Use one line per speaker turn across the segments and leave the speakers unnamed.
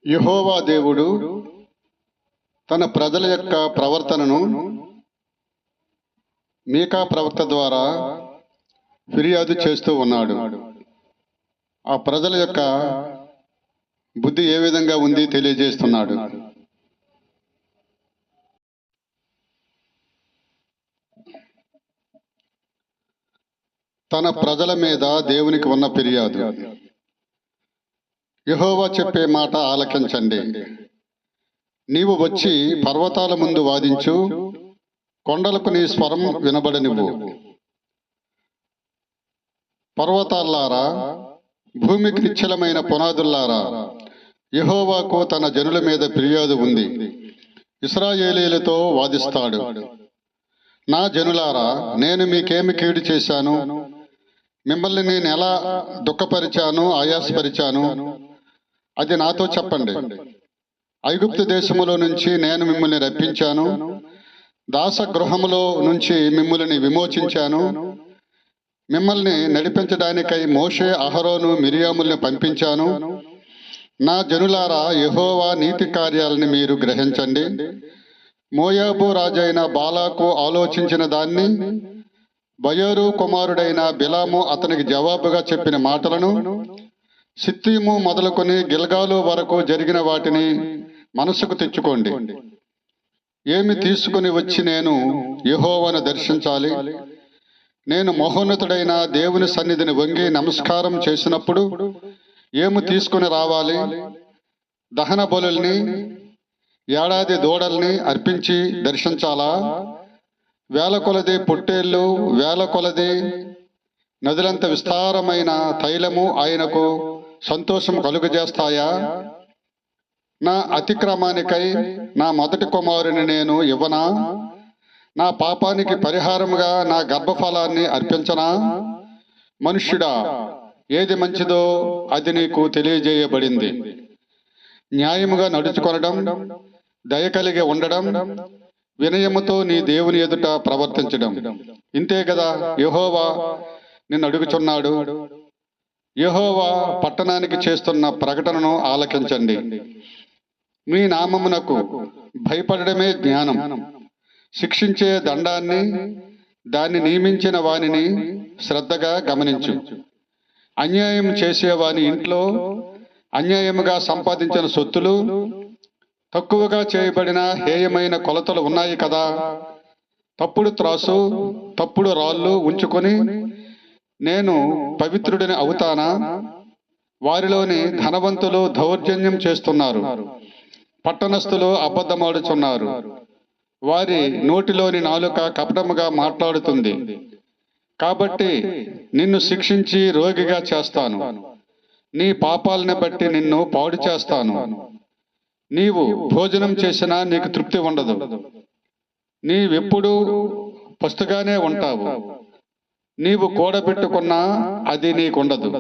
యెహోవా దేవుడు తన ప్రజల యొక్క ప్రవర్తనను మీకా ప్రవక్త ద్వారా ఫిర్యాదు చేస్తూ ఉన్నాడు. ఆ ప్రజల యొక్క బుద్ధి ఏ విధంగా ఉంది తెలియజేస్తున్నాడు. తన ప్రజల మీద దేవునికి ఉన్న ఫిర్యాదు. యెహోవా చెప్పే మాట ఆలకించండి. నీవు వచ్చి పర్వతాల ముందు వాదించు, కొండలకు నీ స్వరం వినబడనివ్వు. పర్వతాల్లారా, భూమికి నిశ్చలమైన పునాదుల్లారా, యెహోవాకు తన జనుల మీద ఫిర్యాదు ఉంది. ఇశ్రాయేలీయులతో వాదిస్తాడు. నా జనులారా, నేను మీకేమి కీడు చేశాను? మిమ్మల్ని నేను ఎలా దుఃఖపరిచాను, ఆయాసపరిచాను? అది నాతో చెప్పండి. ఐగుప్తు దేశములో నుంచి నేను మిమ్మల్ని రప్పించాను. దాసగృహములో నుంచి మిమ్మల్ని విమోచించాను. మిమ్మల్ని నడిపించడానికై మోషే, అహరోను, మిరియాముల్ని పంపించాను. నా జనులారా, యెహోవా నీతి కార్యాలని మీరు గ్రహించండి. మోయాబు రాజైన బాలాకు ఆలోచించిన దాన్ని, బయోరు కుమారుడైన బిలాము అతనికి జవాబుగా చెప్పిన మాటలను, సిత్తీము మొదలుకొని గిల్గాలు వరకు జరిగిన వాటిని మనసుకు తెచ్చుకోండి. ఏమి తీసుకుని వచ్చి నేను యెహోవాను దర్శించాలి? నేను మహోన్నతుడైన దేవుని సన్నిధిని వంగి నమస్కారం చేసినప్పుడు ఏమి తీసుకుని రావాలి? దహన బలుల్ని, ఏడాది దూడల్ని అర్పించి దర్శించాలా? వేల కొలది పొట్టేళ్ళు, వేల కొలది నదులంత విస్తారమైన తైలము ఆయనకు సంతోషం కలుగజేస్తాయా? నా అతిక్రమానికై నా మొదటి కుమారుని నేను ఇవ్వనా? నా పాపానికి పరిహారముగా నా గర్భఫలాన్ని అర్పించనా? మనుష్యుడా, ఏది మంచిదో అది నీకు తెలియజేయబడింది. న్యాయముగా నడుచుకొనడం, దయ కలిగి ఉండడం, వినయముతో నీ దేవుని ఎదుట ప్రవర్తించడం, ఇంతే కదా యెహోవా నిన్ను అడుగుచున్నాడు. యెహోవా పట్టణానికి చేస్తున్న ప్రకటనను ఆలకించండి. మీ నామమునకు భయపడడమే జ్ఞానం. శిక్షించే దండాన్ని, దాన్ని నియమించిన వానిని శ్రద్ధగా గమనించు. అన్యాయం చేసేవాని ఇంట్లో అన్యాయముగా సంపాదించిన సొత్తులు, తక్కువగా చేయబడిన హేయమైన కొలతలు ఉన్నాయి కదా. తప్పుడు త్రాసు, తప్పుడు రాళ్ళు ఉంచుకొని నేను పవిత్రుడిని అవుతానా? వారిలోని ధనవంతులు దౌర్జన్యం చేస్తున్నారు. పట్టణస్థులు అబద్ధమాడుచున్నారు. వారి నోటిలోని నాలుక కపటముగా మాట్లాడుతుంది. కాబట్టి నిన్ను శిక్షించి రోగిగా చేస్తాను. నీ పాపాలని బట్టి నిన్ను పాడు చేస్తాను. నీవు భోజనం చేసినా నీకు తృప్తి ఉండదు. నీవెప్పుడూ పస్తుగానే ఉంటావు. నీవు కూడబెట్టుకున్నా అది నీకుండదు.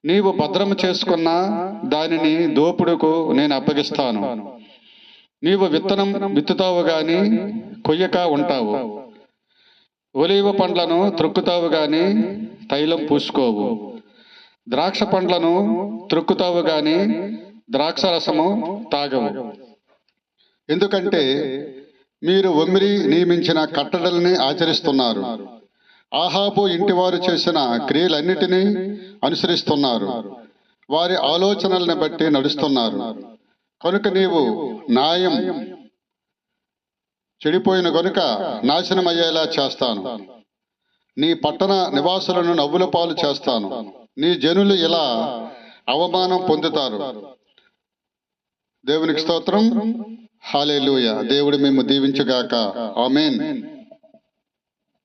నీవు భద్రము చేసుకున్నా దానిని దోపుడుకు నేను అప్పగిస్తాను. నీవు విత్తనం విత్తుతావు గాని కొయ్యక ఉంటావు. ఒలీవ పండ్లను త్రొక్కుతావు గాని తైలం పూసుకోవు. ద్రాక్ష పండ్లను త్రొక్కుతావు గాని ద్రాక్ష రసము తాగవు. ఎందుకంటే మీరు ఒమ్రి నియమించిన కట్టడల్ని ఆచరిస్తున్నారు. ఆహాబు ఇంటివారు చేసిన క్రియలన్నిటినీ అనుసరిస్తున్నారు. వారి ఆలోచనల్ని బట్టి నడుస్తున్నారు. కనుక నీవు న్యాయం చెడిపోయిన కనుక నాశనమయ్యేలా చేస్తాను. నీ పట్టణ నివాసులను నవ్వుల పాలు చేస్తాను. నీ జనులు ఇలా అవమానం పొందుతారు. దేవునికి స్తోత్రం. హల్లెలూయా. దేవుడు మేము దీవించుగాక. ఆమేన్.